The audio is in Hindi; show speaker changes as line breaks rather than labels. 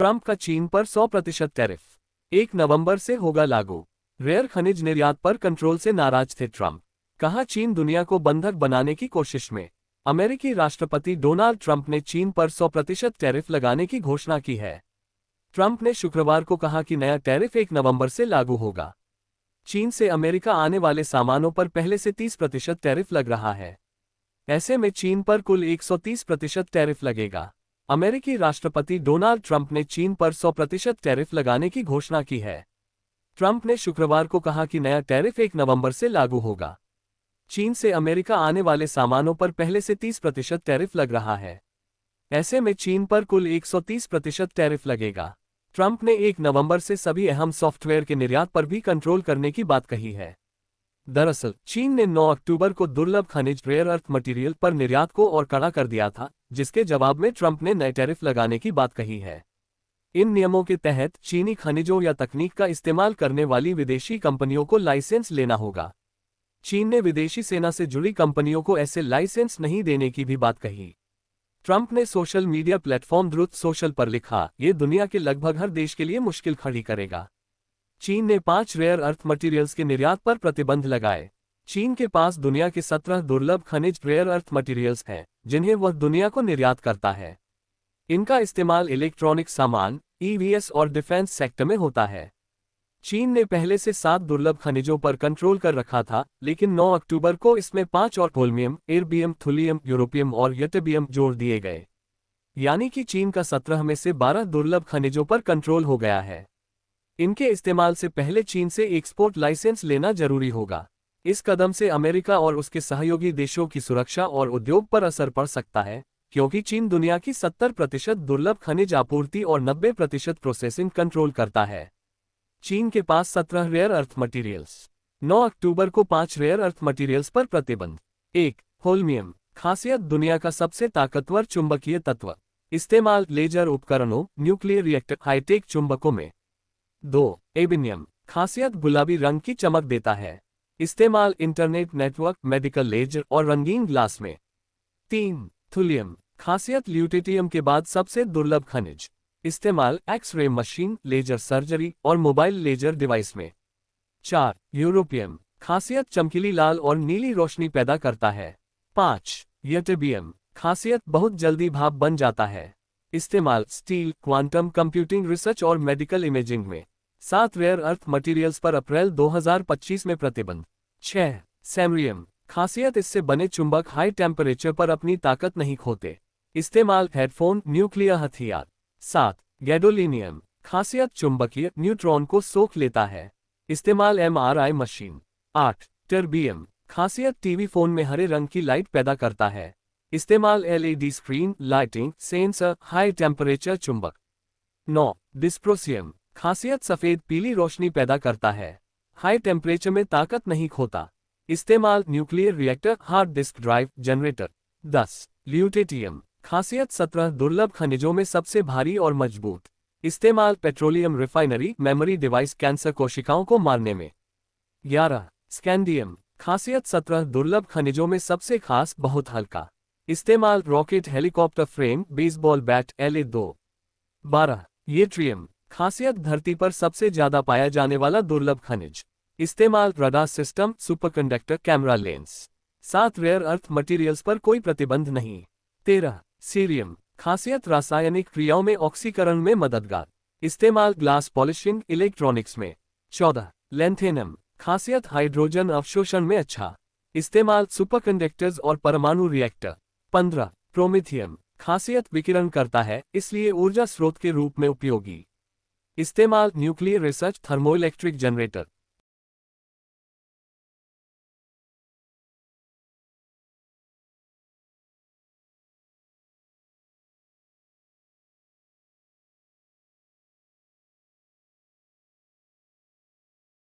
ट्रंप का चीन पर 100% टैरिफ 1 नवंबर से होगा लागू। रेयर खनिज निर्यात पर कंट्रोल से नाराज थे ट्रंप। कहा चीन दुनिया को बंधक बनाने की कोशिश में। अमेरिकी राष्ट्रपति डोनाल्ड ट्रंप ने चीन पर 100% टैरिफ लगाने की घोषणा की है। ट्रंप ने शुक्रवार को कहा कि नया टैरिफ 1 नवंबर से लागू होगा। चीन से अमेरिका आने वाले सामानों पर पहले से 30% टैरिफ लग रहा है। ऐसे में चीन पर कुल 130% टैरिफ लगेगा। अमेरिकी राष्ट्रपति डोनाल्ड ट्रंप ने चीन पर 100% टैरिफ लगाने की घोषणा की है। ट्रंप ने शुक्रवार को कहा कि नया टैरिफ 1 नवंबर से लागू होगा। चीन से अमेरिका आने वाले सामानों पर पहले से 30% टैरिफ लग रहा है। ऐसे में चीन पर कुल 130% टैरिफ लगेगा। ट्रंप ने 1 नवंबर से सभी अहम सॉफ्टवेयर के निर्यात पर भी कंट्रोल करने की बात कही है। दरअसल चीन ने 9 अक्टूबर को दुर्लभ खनिज रेयर अर्थ मटेरियल पर निर्यात को और कड़ा कर दिया था, जिसके जवाब में ट्रंप ने नए टैरिफ लगाने की बात कही है। इन नियमों के तहत चीनी खनिजों या तकनीक का इस्तेमाल करने वाली विदेशी कंपनियों को लाइसेंस लेना होगा। चीन ने विदेशी सेना से जुड़ी कंपनियों को ऐसे लाइसेंस नहीं देने की भी बात कही। ट्रंप ने social media platform truth social पर लिखा, ये दुनिया के लगभग हर देश के लिए मुश्किल खड़ी करेगा। चीन ने 5 रेयर अर्थ मटेरियल्स के निर्यात पर प्रतिबंध लगाए। चीन के पास दुनिया के 17 दुर्लभ खनिज रेयर अर्थ मटेरियल्स हैं, जिन्हें वह दुनिया को निर्यात करता है। इनका इस्तेमाल इलेक्ट्रॉनिक सामान, ईवीएस और डिफेंस सेक्टर में होता है। चीन ने पहले से 7 दुर्लभ खनिजों पर कंट्रोल कर रखा था, लेकिन 9 अक्टूबर को इसमें 5 और होल्मियम, एर्बियम, थुलियम, यूरोपियम और यटेबियम जोड़ दिए गए। यानी कि चीन का 17 में से 12 दुर्लभ खनिजों पर कंट्रोल हो गया है। इनके इस्तेमाल से पहले चीन से एक्सपोर्ट लाइसेंस लेना जरूरी होगा। इस कदम से अमेरिका और उसके सहयोगी देशों की सुरक्षा और उद्योग पर असर पड़ सकता है, क्योंकि चीन दुनिया की 70% दुर्लभ खनिज आपूर्ति और 90% प्रोसेसिंग कंट्रोल करता है। चीन के पास 17 रेयर अर्थ मटेरियल्स। 9 अक्टूबर को 5 रेयर अर्थ मटेरियल्स पर प्रतिबंध। 1. होल्मियम। खासियत दुनिया का सबसे ताकतवर चुंबकीय तत्व। इस्तेमाल लेजर उपकरणों, न्यूक्लियर रिएक्टर, हाईटेक चुंबकों में। 2. एबिनियम। खासियत गुलाबी रंग की चमक देता है। इस्तेमाल इंटरनेट नेटवर्क, मेडिकल लेजर और रंगीन ग्लास में। 3. थुलियम। खासियत ल्यूटेटियम के बाद सबसे दुर्लभ खनिज। इस्तेमाल एक्स-रे मशीन, लेजर सर्जरी और मोबाइल लेजर डिवाइस में। 4. यूरोपियम। खासियत चमकीली लाल और नीली रोशनी पैदा करता है। 5. यटेबियम। खासियत बहुत जल्दी भाप बन जाता है। इस्तेमाल स्टील, क्वांटम कंप्यूटिंग रिसर्च और मेडिकल इमेजिंग में। 7 रेयर अर्थ मटेरियल्स पर अप्रैल 2025 में प्रतिबंध। 6. सैमरियम। खासियत इससे बने चुंबक हाई टेम्परेचर पर अपनी ताकत नहीं खोते। इस्तेमाल हेडफोन, न्यूक्लियर हथियार। 7. गैडोलिनियम। खासियत चुंबकीय न्यूट्रॉन को सोख लेता है। इस्तेमाल एमआरआई मशीन। 8. टर्बियम। खासियत टीवी फोन में हरे रंग की लाइट पैदा करता है। इस्तेमाल LED screen, lighting, sensor, high temperature चुंबक। 9. डिस्प्रोसियम। खासियत सफेद पीली रोशनी पैदा करता है। हाई टेम्परेचर में ताकत नहीं खोता। इस्तेमाल nuclear reactor, hard disk drive, generator. 10. Lutetium. खासियत 17 दुर्लभ खनिजों में सबसे भारी और मजबूत। इस्तेमाल petroleum refinery, memory device, cancer कोशिकाओं को मारने में। 11. स्कैंडियम। खासियत 17 दुर्लभ खनिजों में सबसे खास, बहुत हल्का। इस्तेमाल rocket, helicopter frame, baseball bat, LA2। 12. Yttrium. खासियत धरती पर सबसे ज्यादा पाया जाने वाला दुर्लभ खनिज। इस्तेमाल radar system, superconductor, camera lens. 7 rare earth materials पर कोई प्रतिबंध नहीं। 13. सीरियम। खासियत रासायनिक क्रियाओं में ऑक्सीकरण में मददगार। इस्तेमाल ग्लास पॉलिशिंग, इलेक्ट्रॉनिक्स में। 14. लेंथेनम। खासियत हाइड्रोजन अवशोषण में अच्छा। इस्तेमाल सुपरकंडक्टर्स और परमाणु रिएक्टर। 15. प्रोमिथियम। खासियत विकिरण करता है, इसलिए ऊर्जा स्रोत के रूप में उपयोगी। इस्तेमाल न्यूक्लियर रिसर्च, थर्मोइलेक्ट्रिक जनरेटर।